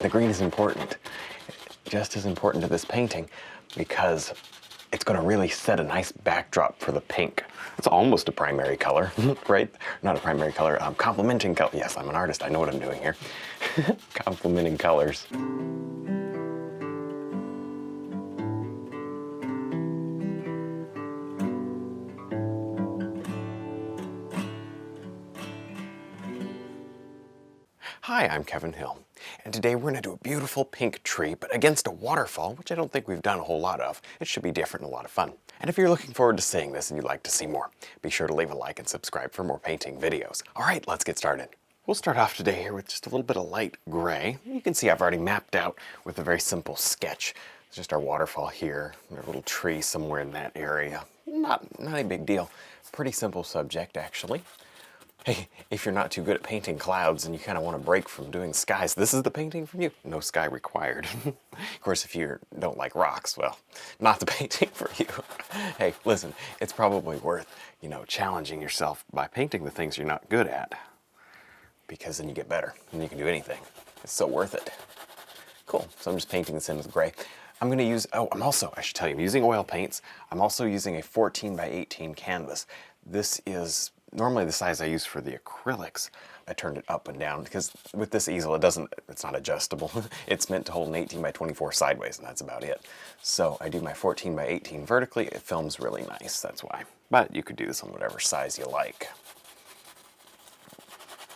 The green is important, just as important to this painting, because it's going to really set a nice backdrop for the pink. It's almost a primary color, right? Not a primary color, complementing color. Yes, I'm an artist, I know what I'm doing here. Complementing colors. Hi, I'm Kevin Hill, and today we're going to do a beautiful pink tree, but against a waterfall, which I don't think we've done a whole lot of. It should be different and a lot of fun. And if you're looking forward to seeing this and you'd like to see more, be sure to leave a like and subscribe for more painting videos. All right, let's get started. We'll start off today here with just a little bit of light gray. You can see I've already mapped out with a very simple sketch. It's just our waterfall here, and a little tree somewhere in that area. Not a big deal. Pretty simple subject, actually. Hey, if you're not too good at painting clouds and you kind of want to break from doing skies, this is the painting for you. No sky required. Of course, if you don't like rocks, well, not the painting for you. Hey, listen, it's probably worth, challenging yourself by painting the things you're not good at, because then you get better and you can do anything. It's so worth it. Cool, so I'm just painting this in with gray. I'm going to use, I should tell you, I'm using oil paints. I'm also using a 14 by 18 canvas. This is normally the size I use for the acrylics. I turned it up and down because with this easel, it's not adjustable. It's meant to hold an 18 by 24 sideways, and that's about it. So I do my 14 by 18 vertically. It films really nice, that's why. But you could do this on whatever size you like.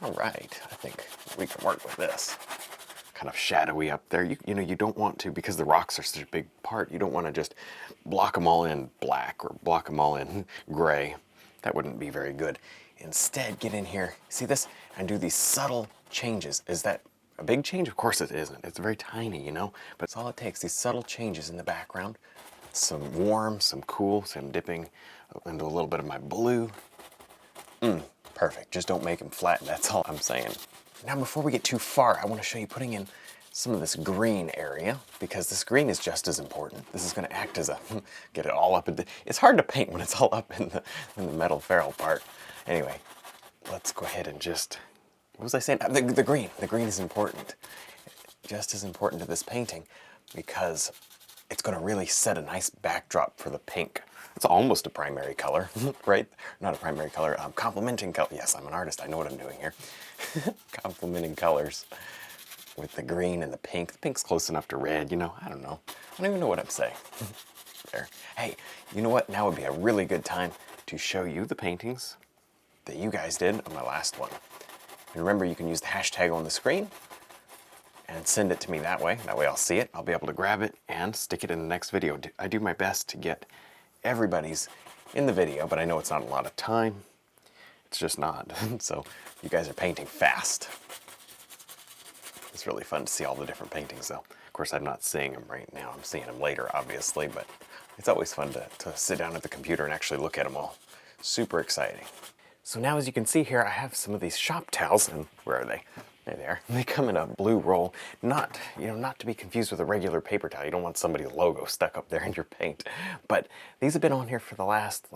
All right, I think we can work with this. Kind of shadowy up there. You don't want to, because the rocks are such a big part, you don't want to just block them all in black or block them all in gray. That wouldn't be very good. Instead, get in here, see this, and do these subtle changes. Is that a big change? Of course it isn't. It's very tiny, but it's all it takes, these subtle changes in the background. Some warm, some cool, some dipping into a little bit of my blue. Perfect. Just don't make them flat, that's all I'm saying. Now, before we get too far, I want to show you putting in some of this green area, because this green is just as important. This is going to act as a, get it all up in the, it's hard to paint when it's all up in the metal ferrule part. Anyway, let's go ahead and just, what was I saying? The green is important. Just as important to this painting, because it's going to really set a nice backdrop for the pink. It's almost a primary color, right? Not a primary color, complementing color. Yes, I'm an artist, I know what I'm doing here. Complementing colors with the green and the pink. The pink's close enough to red, I don't know. I don't even know what I'm saying. There. Hey, you know what? Now would be a really good time to show you the paintings that you guys did on my last one. And remember, you can use the hashtag on the screen and send it to me that way. That way I'll see it, I'll be able to grab it and stick it in the next video. I do my best to get everybody's in the video, but I know it's not a lot of time. It's just not. So you guys are painting fast. It's really fun to see all the different paintings though. Of course, I'm not seeing them right now. I'm seeing them later, obviously, but it's always fun to sit down at the computer and actually look at them all. Super exciting. So now, as you can see here, I have some of these shop towels, and where are they? There they are. They come in a blue roll, not to be confused with a regular paper towel. You don't want somebody's logo stuck up there in your paint. But these have been on here for the last,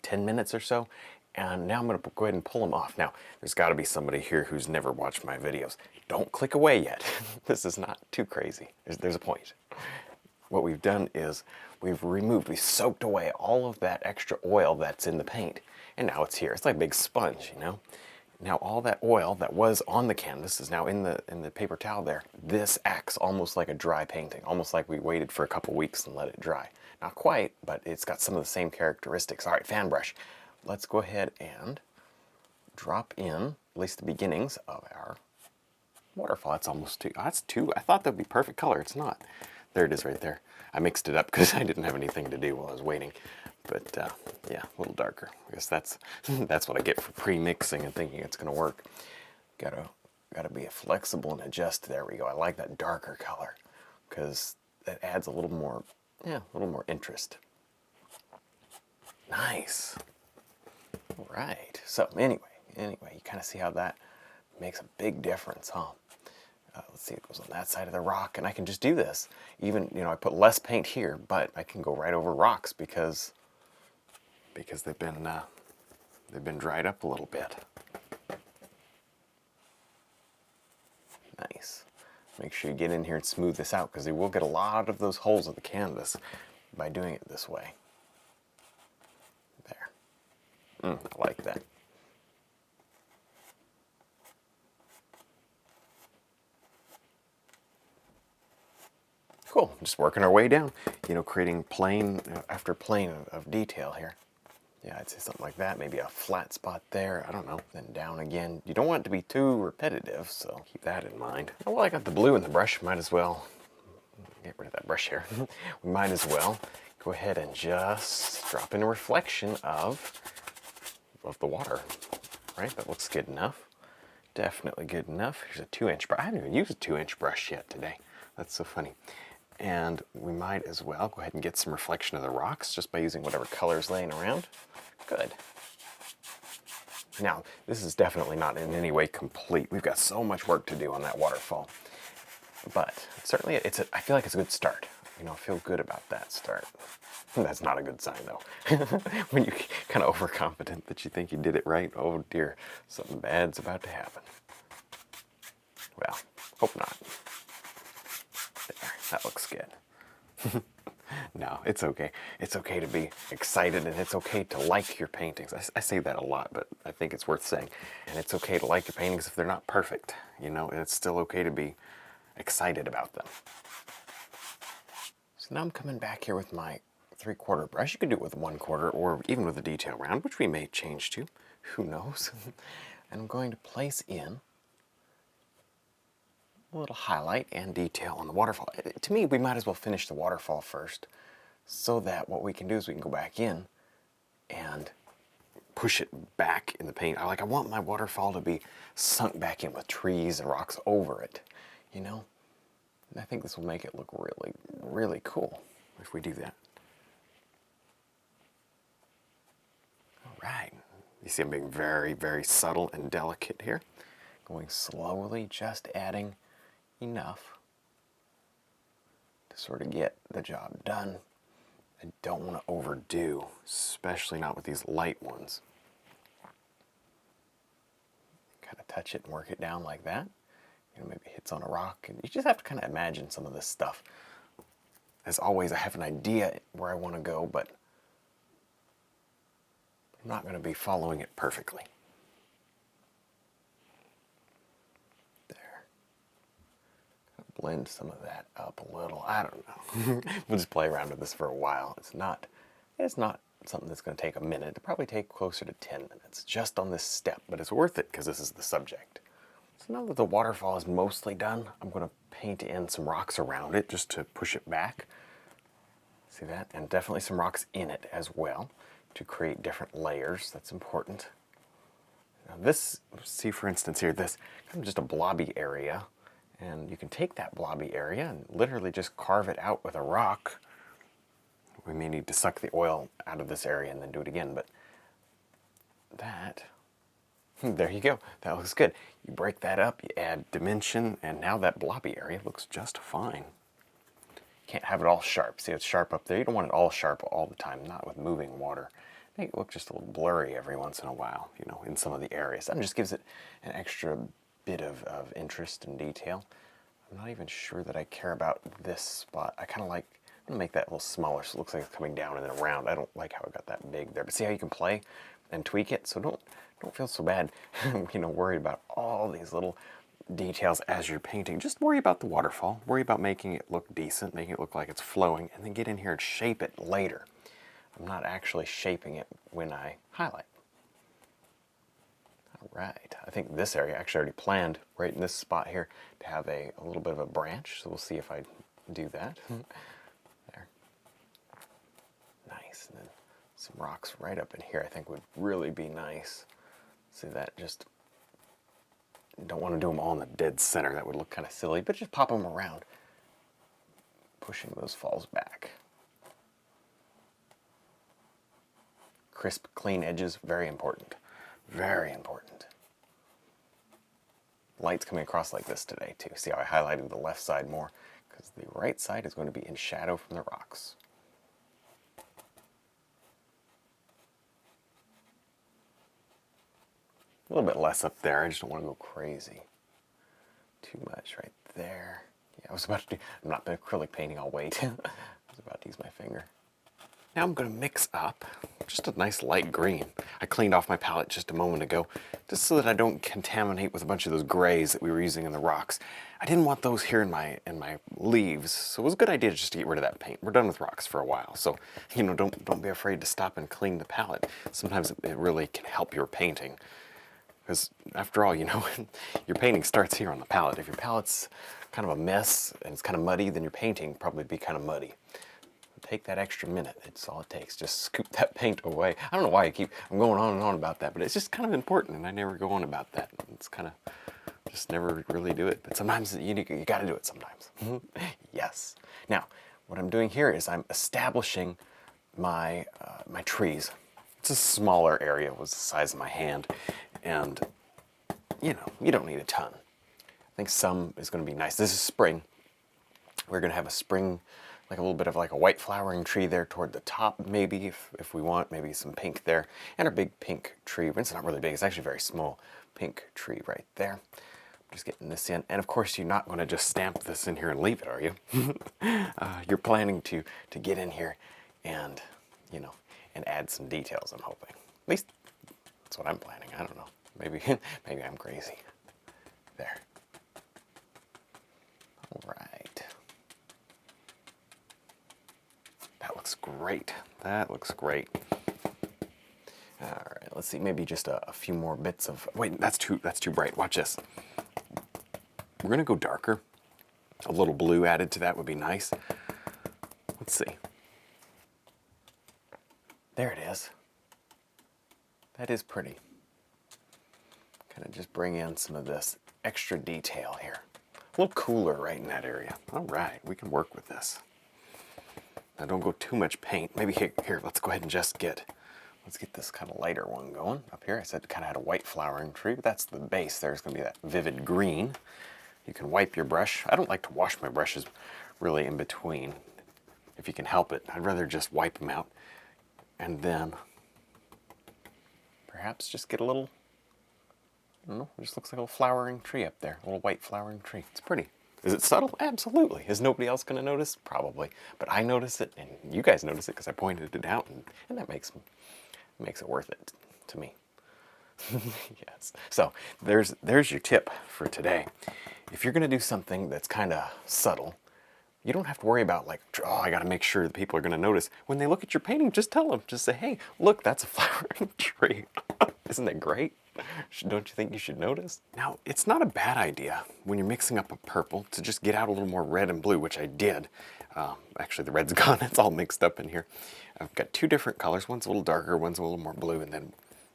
10 minutes or so, and now I'm going to go ahead and pull them off. Now, there's got to be somebody here who's never watched my videos. Don't click away yet. This is not too crazy. There's a point. What we've done is we've soaked away all of that extra oil that's in the paint, and now it's here. It's like a big sponge, Now all that oil that was on the canvas is now in the paper towel there. This acts almost like a dry painting, almost like we waited for a couple weeks and let it dry. Not quite, but it's got some of the same characteristics. All right, fan brush. Let's go ahead and drop in at least the beginnings of our waterfall. That's almost two. That's two. I thought that'd be perfect color. It's not. There it is right there. I mixed it up because I didn't have anything to do while I was waiting. But yeah, a little darker. I guess that's what I get for pre-mixing and thinking it's going to work. Gotta be flexible and adjust. There we go. I like that darker color because that adds a little more interest. Nice. All right. So anyway, you kind of see how that makes a big difference, huh? Let's see, it goes on that side of the rock, and I can just do this. Even, I put less paint here, but I can go right over rocks because they've been dried up a little bit. Nice. Make sure you get in here and smooth this out, because you will get a lot of those holes in the canvas by doing it this way. There. I like that. Cool, just working our way down, creating plane after plane of detail here. Yeah, I'd say something like that, maybe a flat spot there, I don't know, then down again. You don't want it to be too repetitive, so keep that in mind. Oh, well, I got the blue in the brush, might as well get rid of that brush here. We might as well go ahead and just drop in a reflection of the water, right? That looks good enough. Definitely good enough. Here's a 2-inch brush. I haven't even used a 2-inch brush yet today. That's so funny. And we might as well go ahead and get some reflection of the rocks just by using whatever color's laying around. Good. Now, this is definitely not in any way complete. We've got so much work to do on that waterfall. But certainly, I feel like it's a good start. I feel good about that start. That's not a good sign, though. When you're kind of overconfident that you think you did it right, oh dear, something bad's about to happen. Well, hope not. There, that looks good. No, it's okay. It's okay to be excited, and it's okay to like your paintings. I say that a lot, but I think it's worth saying. And it's okay to like your paintings if they're not perfect, and it's still okay to be excited about them. So now I'm coming back here with my 3/4 brush. You could do it with 1/4 or even with a detail round, which we may change to. Who knows? And I'm going to place in a little highlight and detail on the waterfall. To me, we might as well finish the waterfall first, so that what we can do is we can go back in and push it back in the paint. I want my waterfall to be sunk back in with trees and rocks over it, And I think this will make it look really, really cool if we do that. All right. You see I'm being very, very subtle and delicate here. Going slowly, just adding enough to sort of get the job done. I don't want to overdo, especially not with these light ones. Kind of touch it and work it down like that. Maybe it hits on a rock, and you just have to kind of imagine some of this stuff. As always, I have an idea where I want to go, but I'm not going to be following it perfectly. Blend some of that up a little. I don't know. We'll just play around with this for a while. It's not something that's going to take a minute. It'll probably take closer to 10 minutes just on this step, but it's worth it because this is the subject. So now that the waterfall is mostly done, I'm going to paint in some rocks around it just to push it back. See that? And definitely some rocks in it as well to create different layers. That's important. Now this, see for instance here, this kind of just a blobby area. And you can take that blobby area and literally just carve it out with a rock. We may need to suck the oil out of this area and then do it again, but there you go. That looks good. You break that up, you add dimension, and now that blobby area looks just fine. You can't have it all sharp. See, it's sharp up there. You don't want it all sharp all the time, not with moving water. Make it look just a little blurry every once in a while, in some of the areas. That just gives it an extra bit of interest and detail. I'm not even sure that I care about this spot. I'm going to make that a little smaller so it looks like it's coming down and then around. I don't like how I got that big there. But see how you can play and tweak it? So don't feel so bad, worried about all these little details as you're painting. Just worry about the waterfall. Worry about making it look decent, making it look like it's flowing, and then get in here and shape it later. I'm not actually shaping it when I highlight. Right, I think this area actually already planned right in this spot here to have a little bit of a branch, so we'll see if I do that. There. Nice, and then some rocks right up in here I think would really be nice. See that, just don't want to do them all in the dead center, that would look kind of silly, but just pop them around, pushing those falls back. Crisp, clean edges, very important. Very important. Light's coming across like this today too. See how I highlighted the left side more? Because the right side is going to be in shadow from the rocks. A little bit less up there. I just don't want to go crazy. Too much right there. I was about to do, I'm not acrylic painting, I'll wait. I was about to use my finger. Now I'm going to mix up just a nice light green. I cleaned off my palette just a moment ago, just so that I don't contaminate with a bunch of those grays that we were using in the rocks. I didn't want those here in my leaves, so it was a good idea just to get rid of that paint. We're done with rocks for a while, so don't be afraid to stop and clean the palette. Sometimes it really can help your painting. Because after all, your painting starts here on the palette. If your palette's kind of a mess and it's kind of muddy, then your painting probably be kind of muddy. Take that extra minute. It's all it takes. Just scoop that paint away. I don't know why I'm going on and on about that, but it's just kind of important, and I never go on about that. It's kind of, just never really do it. But sometimes you got to do it sometimes. Yes. Now, what I'm doing here is I'm establishing my trees. It's a smaller area. It was the size of my hand, and you don't need a ton. I think some is going to be nice. This is spring. We're going to have a spring, like a little bit of like a white flowering tree there toward the top, maybe if we want, maybe some pink there, and our big pink tree. It's not really big, it's actually a very small pink tree right there. I'm just getting this in, and of course you're not going to just stamp this in here and leave it, are you? You're planning to get in here and and add some details, I'm hoping. At least that's what I'm planning. I don't know. Maybe I'm crazy. There. All right. That looks great. That looks great. All right, let's see, maybe just a few more bits of, wait, that's too bright. Watch this. We're gonna go darker. A little blue added to that would be nice. Let's see. There it is. That is pretty. Kind of just bring in some of this extra detail here. A little cooler right in that area. All right, we can work with this. Now don't go too much paint. Maybe here, let's go ahead and let's get this kind of lighter one going. Up here I said it kind of had a white flowering tree, but that's the base. There's going to be that vivid green. You can wipe your brush. I don't like to wash my brushes really in between, if you can help it. I'd rather just wipe them out and then perhaps just get a little, I don't know, it just looks like a little flowering tree up there, a little white flowering tree. It's pretty. Is it subtle? Absolutely. Is nobody else going to notice? Probably. But I notice it, and you guys notice it because I pointed it out, and that makes it worth it to me. Yes. So there's your tip for today. If you're going to do something that's kind of subtle, you don't have to worry about like, oh, I got to make sure that people are going to notice. When they look at your painting, just tell them. Just say, hey, look, that's a flowering tree. Isn't that great? Don't you think you should notice? Now, it's not a bad idea when you're mixing up a purple to just get out a little more red and blue, which I did. Actually, the red's gone. It's all mixed up in here. I've got two different colors. One's a little darker, one's a little more blue, and then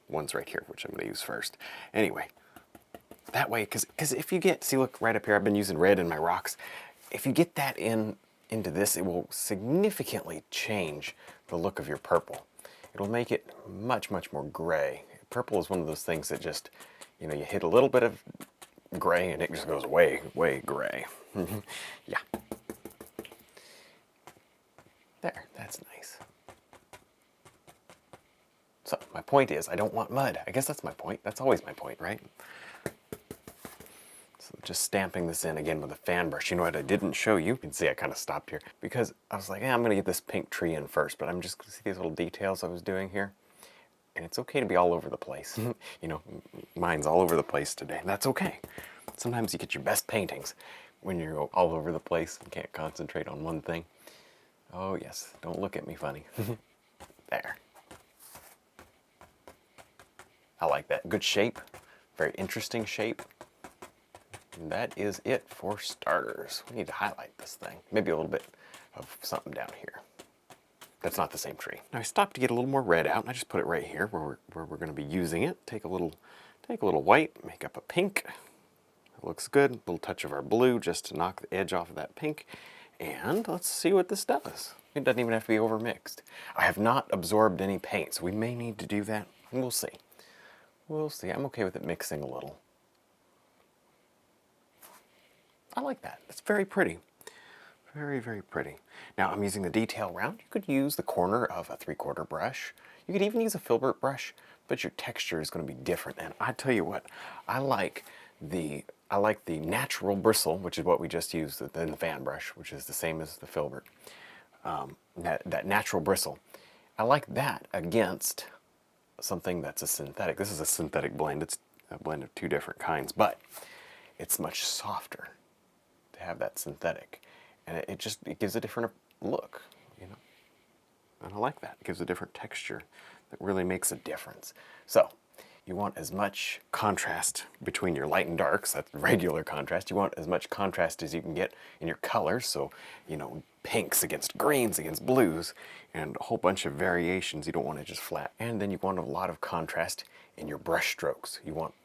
one's right here, which I'm going to use first. Anyway, that way, because if you see, look, right up here, I've been using red in my rocks. If you get that into this, it will significantly change the look of your purple. It'll make it much, much more gray. Purple is one of those things that just, you hit a little bit of gray and it just goes way, way gray. Yeah. There, that's nice. So my point is, I don't want mud. I guess that's my point. That's always my point, right? So just stamping this in again with a fan brush. You know what I didn't show you? You can see I kind of stopped here because I was like, I'm going to get this pink tree in first, but I'm just going to see these little details I was doing here. And it's okay to be all over the place. Mine's all over the place today. That's okay. Sometimes you get your best paintings when you're all over the place and can't concentrate on one thing. Oh yes, don't look at me funny. There. I like that. Good shape. Very interesting shape. And that is it for starters. We need to highlight this thing. Maybe a little bit of something down here. That's not the same tree. Now I stopped to get a little more red out, and I just put it right here where we're going to be using it. Take a little white, make up a pink. It looks good. A little touch of our blue just to knock the edge off of that pink. And let's see what this does. It doesn't even have to be overmixed. I have not absorbed any paint, so we may need to do that. We'll see. We'll see. I'm okay with it mixing a little. I like that. It's very pretty. Very, very pretty. Now I'm using the detail round. You could use the corner of a 3/4 brush. You could even use a filbert brush, but your texture is going to be different. And I tell you what, I like the I like the natural bristle, which is what we just used in the fan brush, which is the same as the filbert. That natural bristle. I like that against something that's a synthetic. This is a synthetic blend. It's a blend of two different kinds, but it's much softer to have that synthetic. And it gives a different look, you know. And I like that. It gives a different texture that really makes a difference. So, you want as much contrast between your light and darks, that's regular contrast. You want as much contrast as you can get in your colors, so, you know, pinks against greens against blues, and a whole bunch of variations. You don't want it just flat. And then you want a lot of contrast in your brush strokes. You want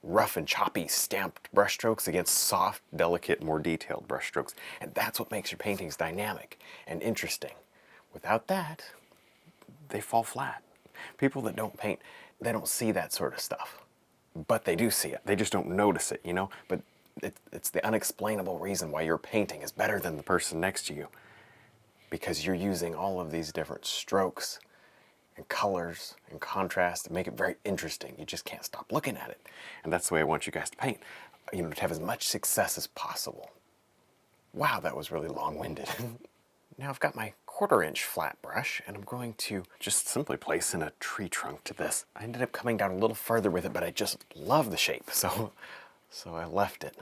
rough and choppy stamped brush strokes against soft, delicate, more detailed brush strokes. And that's what makes your paintings dynamic and interesting. Without that, they fall flat. People that don't paint, they don't see that sort of stuff. But they do see it. They just don't notice it, you know? But it's the unexplainable reason why your painting is better than the person next to you. Because you're using all of these different strokes and colors and contrast to make it very interesting. You just can't stop looking at it. And that's the way I want you guys to paint. You know, to have as much success as possible. Wow, that was really long-winded. Now I've got my 1/4-inch flat brush, and I'm going to just simply place in a tree trunk to this. I ended up coming down a little further with it, but I just love the shape, so I left it.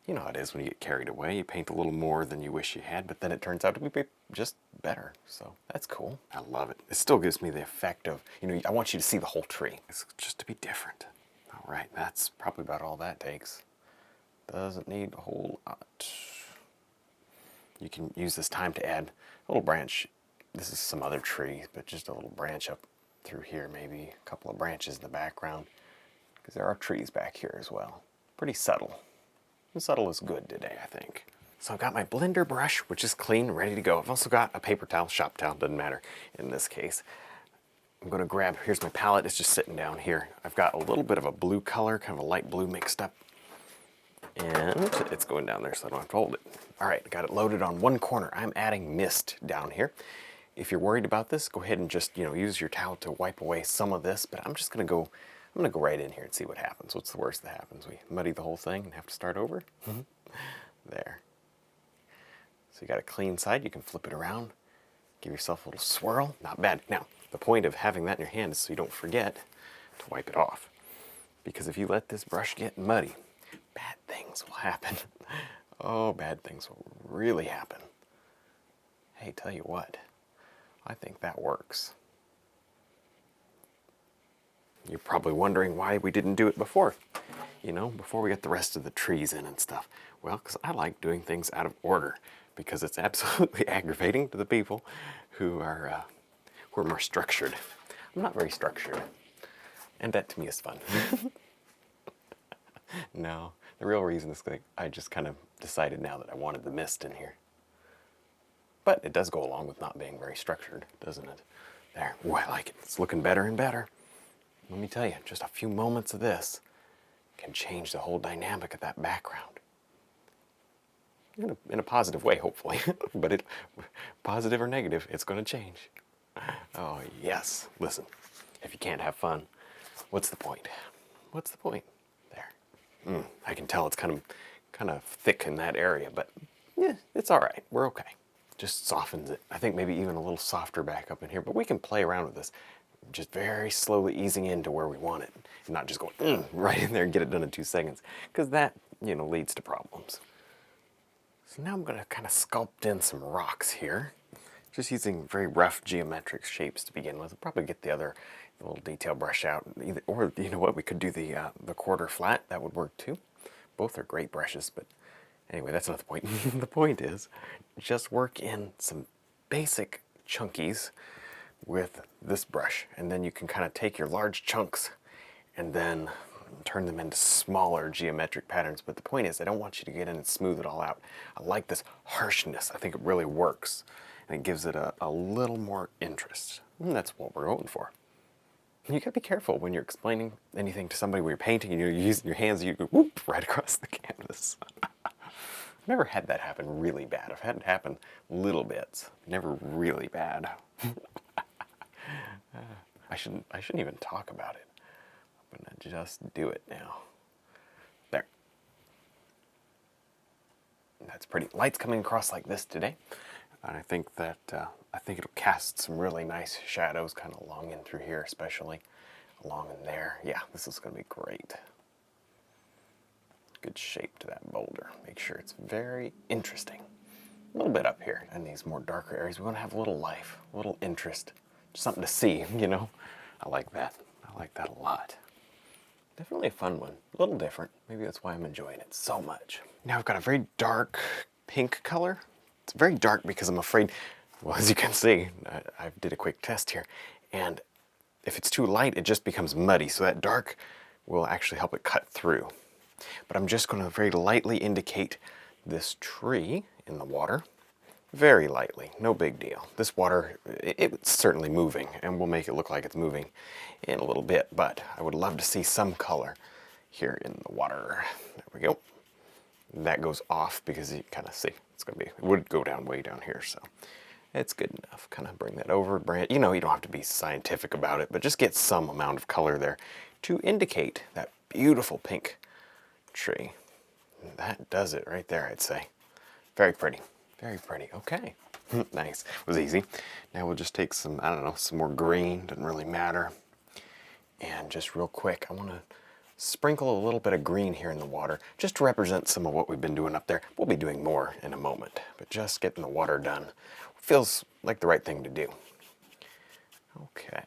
You know how it is when you get carried away. You paint a little more than you wish you had, but then it turns out to be just better. So that's cool. I love it. It still gives me the effect of, you know, I want you to see the whole tree. It's just to be different. All right, that's probably about all that takes. Doesn't need a whole lot. You can use this time to add a little branch. This is some other tree, but just a little branch up through here, maybe a couple of branches in the background, because there are trees back here as well. Pretty subtle. And subtle is good today, I think. So I've got my blender brush, which is clean, ready to go. I've also got a paper towel, shop towel, doesn't matter in this case. I'm gonna grab, here's my palette, it's just sitting down here. I've got a little bit of a blue color, kind of a light blue mixed up. And it's going down there so I don't have to hold it. All right, got it loaded on one corner. I'm adding mist down here. If you're worried about this, go ahead and just, you know, use your towel to wipe away some of this, but I'm gonna go right in here and see what happens. What's the worst that happens? We muddy the whole thing and have to start over? There. So you got a clean side, you can flip it around, give yourself a little swirl. Not bad. Now, the point of having that in your hand is so you don't forget to wipe it off. Because if you let this brush get muddy, bad things will happen. Oh, bad things will really happen. Hey, tell you what, I think that works. You're probably wondering why we didn't do it before. You know, before we get the rest of the trees in and stuff. Well, because I like doing things out of order. Because it's absolutely aggravating to the people who are more structured. I'm not very structured. And that to me is fun. No, the real reason is that I just kind of decided now that I wanted the mist in here. But it does go along with not being very structured, doesn't it? There, ooh, I like it. It's looking better and better. Let me tell you, just a few moments of this can change the whole dynamic of that background. In a positive way, hopefully. But positive or negative, it's going to change. Oh, yes. Listen, if you can't have fun, what's the point? What's the point? There. I can tell it's kind of thick in that area, but yeah, it's all right. We're okay. Just softens it. I think maybe even a little softer back up in here, but we can play around with this. Just very slowly easing into where we want it, and not just going right in there and get it done in 2 seconds, because that, you know, leads to problems. So now I'm going to kind of sculpt in some rocks here, just using very rough geometric shapes to begin with. I'll probably get the other little detail brush out, or you know what, we could do the 1/4 flat. That would work too. Both are great brushes, but anyway, that's not the point. The point is, just work in some basic chunkies with this brush, and then you can kind of take your large chunks and then turn them into smaller geometric patterns. But the point is, I don't want you to get in and smooth it all out. I like this harshness. I think it really works, and it gives it a little more interest. And that's what we're going for. You gotta be careful when you're explaining anything to somebody when you're painting and you're using your hands, you go whoop right across the canvas. I've never had that happen really bad. I've had it happen little bits, never really bad. I shouldn't even talk about it. I'm gonna just do it now. There. That's pretty. Light's coming across like this today. And I think that, I think it'll cast some really nice shadows kind of along in through here, especially along in there. Yeah, this is going to be great. Good shape to that boulder. Make sure it's very interesting. A little bit up here in these more darker areas. We want to have a little life, a little interest, something to see, you know. I like that. I like that a lot. Definitely a fun one. A little different. Maybe that's why I'm enjoying it so much. Now I've got a very dark pink color. It's very dark because I'm afraid, well, as you can see, I did a quick test here, and if it's too light, it just becomes muddy. So that dark will actually help it cut through. But I'm just going to very lightly indicate this tree in the water. Very lightly, no big deal. This water, it's certainly moving, and we'll make it look like it's moving in a little bit, but I would love to see some color here in the water. There we go. That goes off because you kind of see, it's going to be, it would go down way down here, so it's good enough. Kind of bring that over, you know, you don't have to be scientific about it, but just get some amount of color there to indicate that beautiful pink tree. That does it right there, I'd say. Very pretty. Very pretty. Okay. Nice. It was easy. Now we'll just take some, I don't know, some more green. Doesn't really matter. And just real quick, I want to sprinkle a little bit of green here in the water just to represent some of what we've been doing up there. We'll be doing more in a moment, but just getting the water done feels like the right thing to do. Okay.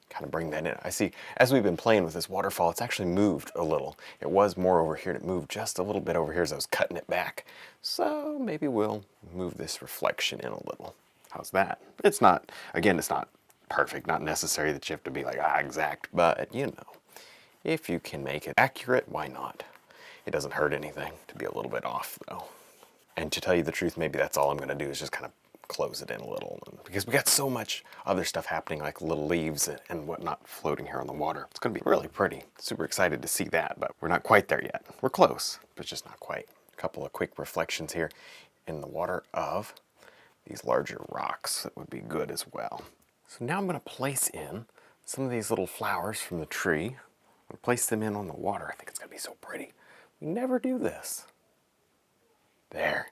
Kind of bring that in. I see, as we've been playing with this waterfall, it's actually moved a little. It was more over here, and it moved just a little bit over here as I was cutting it back. So maybe we'll move this reflection in a little. How's that? It's not, again, it's not perfect, not necessary that you have to be like, exact, but you know, if you can make it accurate, why not? It doesn't hurt anything to be a little bit off, though. And to tell you the truth, maybe that's all I'm going to do is just kind of close it in a little, because we got so much other stuff happening, like little leaves and whatnot floating here on the water. It's going to be really pretty. Super excited to see that, but we're not quite there yet. We're close, but just not quite. A couple of quick reflections here in the water of these larger rocks that would be good as well. So now I'm going to place in some of these little flowers from the tree. I'm going to place them in on the water. I think it's going to be so pretty. We never do this. There.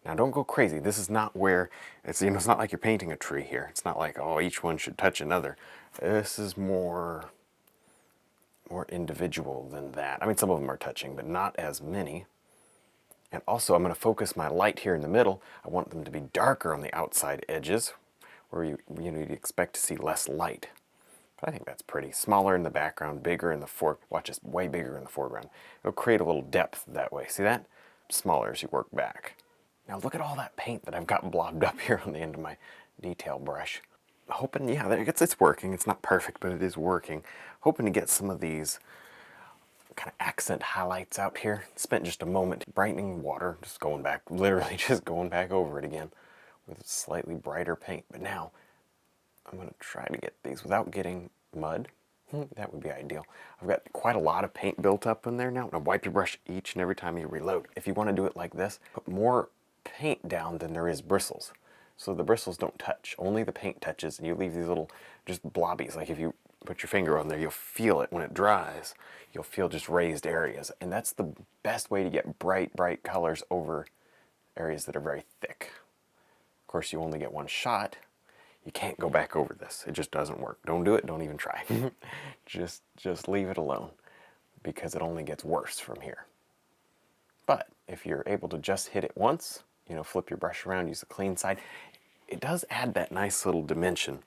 Now don't go crazy. This is not where, it's, you know, it's not like you're painting a tree here. It's not like, oh, each one should touch another. This is more individual than that. I mean, some of them are touching, but not as many. And also, I'm going to focus my light here in the middle. I want them to be darker on the outside edges, where you know, you'd expect to see less light. But I think that's pretty. Smaller in the background, bigger in the watch, it's way bigger in the foreground. It'll create a little depth that way. See that? Smaller as you work back. Now look at all that paint that I've got blobbed up here on the end of my detail brush. Hoping, yeah, it's working. It's not perfect, but it is working. Hoping to get some of these kind of accent highlights out here. Spent just a moment brightening water, just going back, literally just going back over it again with slightly brighter paint. But now I'm going to try to get these without getting mud. That would be ideal. I've got quite a lot of paint built up in there now. Now wipe your brush each and every time you reload. If you want to do it like this, put more paint down than there is bristles. So the bristles don't touch. Only the paint touches, and you leave these little just blobbies. Like if you put your finger on there, you'll feel it when it dries. You'll feel just raised areas. And that's the best way to get bright, bright colors over areas that are very thick. Of course, you only get one shot. You can't go back over this. It just doesn't work. Don't do it. Don't even try. just leave it alone, because it only gets worse from here. But if you're able to just hit it once, you know, flip your brush around, use the clean side, it does add that nice little dimension.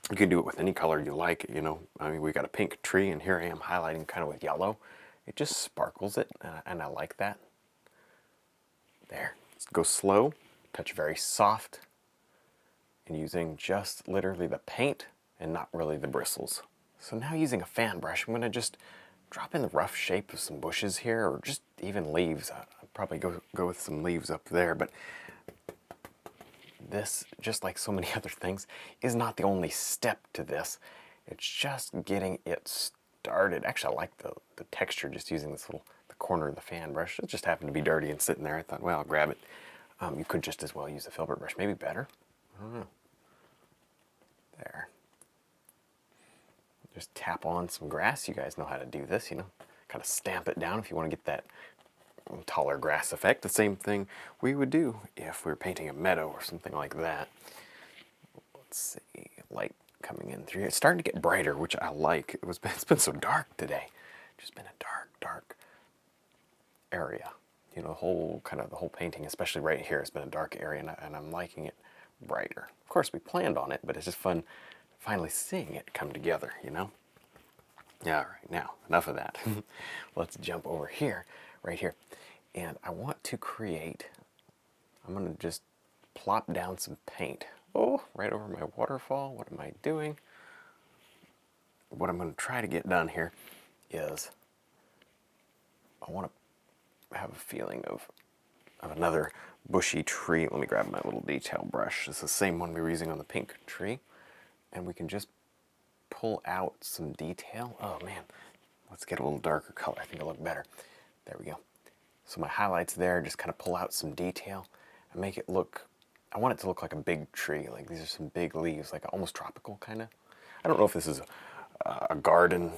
You can do it with any color you like, you know. I mean, we got a pink tree, and here I am highlighting kind of with yellow. It just sparkles it, and I like that. There. Go slow, touch very soft, and using just literally the paint and not really the bristles. So now using a fan brush, I'm going to just drop in the rough shape of some bushes here, or just even leaves. I'll probably go with some leaves up there, but this, just like so many other things, is not the only step to this. It's just getting it started. Actually, I like the texture just using this the corner of the fan brush. It just happened to be dirty and sitting there. I thought, well, I'll grab it. You could just as well use a filbert brush. Maybe better. I don't know. There. Just tap on some grass. You guys know how to do this, you know. Kind of stamp it down if you want to get that taller grass effect, the same thing we would do if we were painting a meadow or something like that. Let's see, light coming in through here. It's starting to get brighter, which I like. It's been so dark today. Just been a dark area. You know, the whole painting, especially right here, has been a dark area, and I'm liking it brighter. Of course, we planned on it, but it's just fun finally seeing it come together, you know? Yeah, all right, now, enough of that. Let's jump over here, right here. And I want to I'm going to just plop down some paint. Oh, right over my waterfall. What am I doing? What I'm going to try to get done here is I want to have a feeling of another bushy tree. Let me grab my little detail brush. It's the same one we were using on the pink tree. And we can just pull out some detail. Oh man, let's get a little darker color. I think it'll look better. There we go. So my highlights there, just kind of pull out some detail and make it look, I want it to look like a big tree. Like these are some big leaves, like almost tropical kind of. I don't know if this is a garden.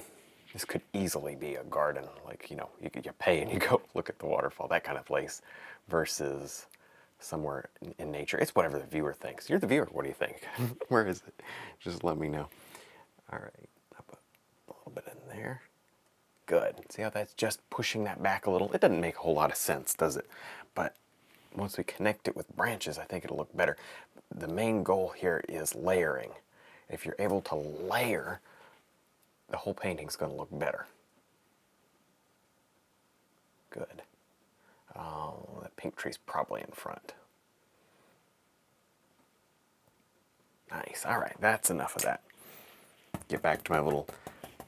This could easily be a garden, like, you know, you pay and you go look at the waterfall, that kind of place, versus somewhere in nature. It's whatever the viewer thinks. You're the viewer. What do you think? Where is it? Just let me know. All right, I'll put a little bit in there. Good. See how that's just pushing that back a little? It doesn't make a whole lot of sense, does it? But once we connect it with branches, I think it'll look better. The main goal here is layering. If you're able to layer, the whole painting's going to look better. Good. Oh, that pink tree's probably in front. Nice. All right, that's enough of that. Get back to my little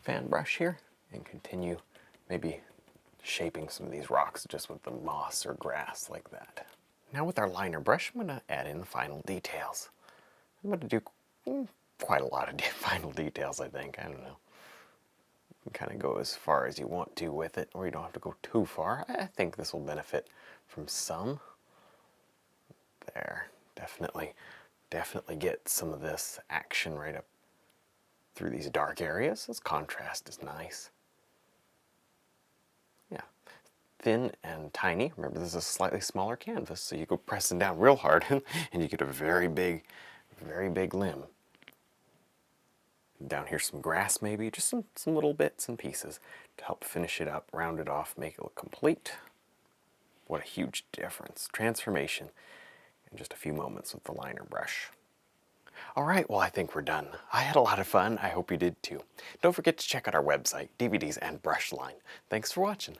fan brush here and continue maybe shaping some of these rocks just with the moss or grass like that. Now with our liner brush, I'm going to add in the final details. I'm going to do quite a lot of final details, I think. I don't know. You can kind of go as far as you want to with it, or you don't have to go too far. I think this will benefit from some. There. Definitely get some of this action right up through these dark areas. This contrast is nice. Yeah. Thin and tiny. Remember, this is a slightly smaller canvas, so you go pressing down real hard and you get a very big limb. Down here some grass maybe, just some little bits and pieces to help finish it up, round it off, make it look complete. What a huge difference. Transformation in just a few moments with the liner brush. All right, well, I think we're done. I had a lot of fun. I hope you did too. Don't forget to check out our website, DVDs, and brush line. Thanks for watching.